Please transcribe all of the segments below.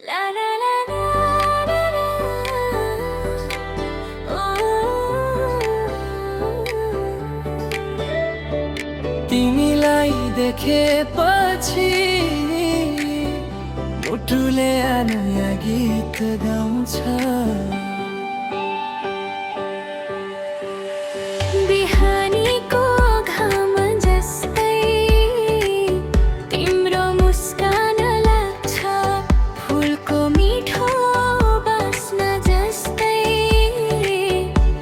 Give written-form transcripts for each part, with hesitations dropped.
La la la la la la. तिमीलाई देखेपछि मुटुले नयाँ गीत गाउँछ। बिहानीको घाम जस्तै तिम्रो मुस्कान लाग्छ, फुलको मिठो बास्ना जस्तै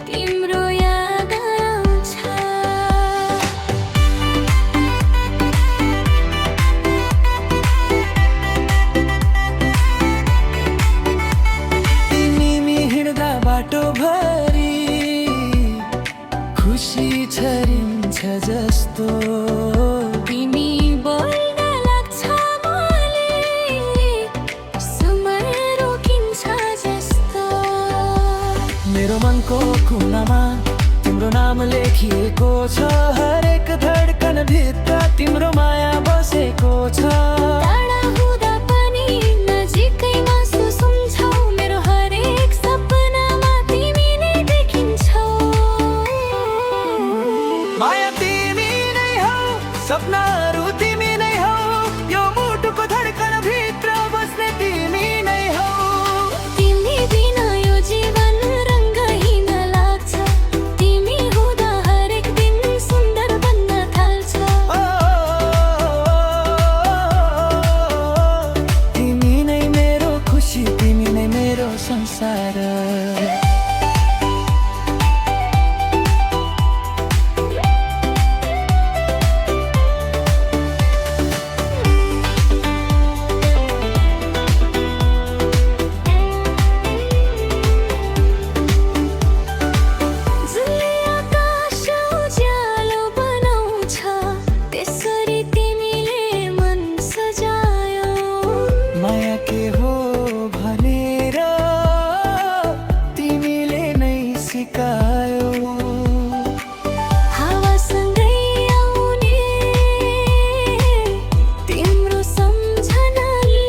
तिम्रो याद आउँछ। तिमी हिँड्दा बाटोभरि खुसी छरिन्छ जस्तो, तिमी बोल्न लाग्छ बोली समय रोकिन्छ जस्तो। मेरो मनको कुनामा तिम्रो नाम लेखिएको छ, हरेक धडकन भित्र तिम्रो माया बसेको छ। टाढा हुँदा पनि नजिकैमा सुन्छौ, मेरो हरेक सपनामा तिमी नै देखिन्छौ। माया तिमी नै हौ, सपनाहरू तिमी नै हौ, यो मुटुको धडकन भित्र बस्ने तिमी नै हौ। तिमी बिना यो जीवन रङ्गहीन लाग्छ, तिमी हुँदा हरेक दिन सुन्दर बन्न थाल्छ। तिमी नै मेरो खुसी, तिमी नै मेरो संसार। जसले आकाश उज्यालो बनाउँछ, त्यसरी तिमीले मन सजायो। माया के हो भनेर तिमीले नै सिकायो। हावासँगै आउने तिम्रो सम्झनाले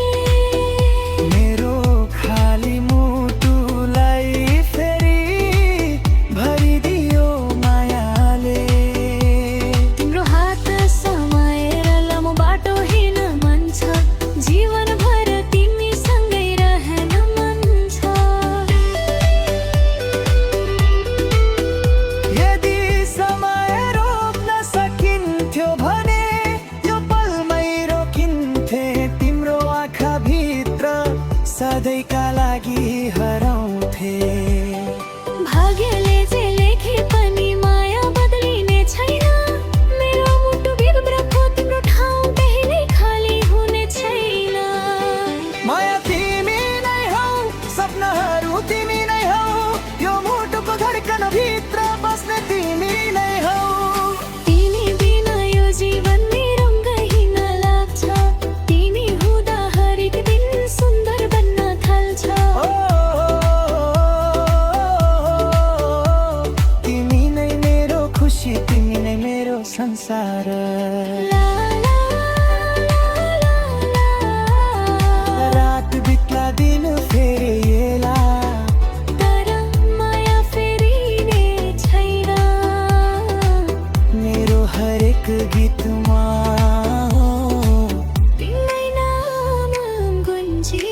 मेरो खाली मुटुलाई फेरि भरिदियो मायाले। तिम्रो हात समाएर लामो बाटो हिँड्न मन छ, जीवनभर तिमीसँगै रहन मन छ। यदि समय रोक्न सकिन्थ्यो भने यो पलमै रोकिन्थे, तिम्रो आँखाभित्र सधैँका लागि हराउँथे। भाग्यले जे लेखे पनि माया बदलिने छैन, मेरो मुटु भित्रको तिम्रो ठाउँ कहिल्यै खाली हुने छैन। माया तिमी नै हौ, सपनाहरू तिमी नै हौ, यो मुटुको धडकन भित्र बस्ने तिमी नै हौ। तिमी बिना यो जीवन रङ्गहीन लाग्छ, तिमी हुँदा हरेक दिन सुन्दर बन्न थाल्छ। तिमी नै मेरो खुसी, तिमी नै मेरो संसार। ला ला ला ला। रात बित्ला दिन फेरि येला, तर माया फेरिने छैन। मेरो हरेक गीतमा तिम्रै नाम गुन्जी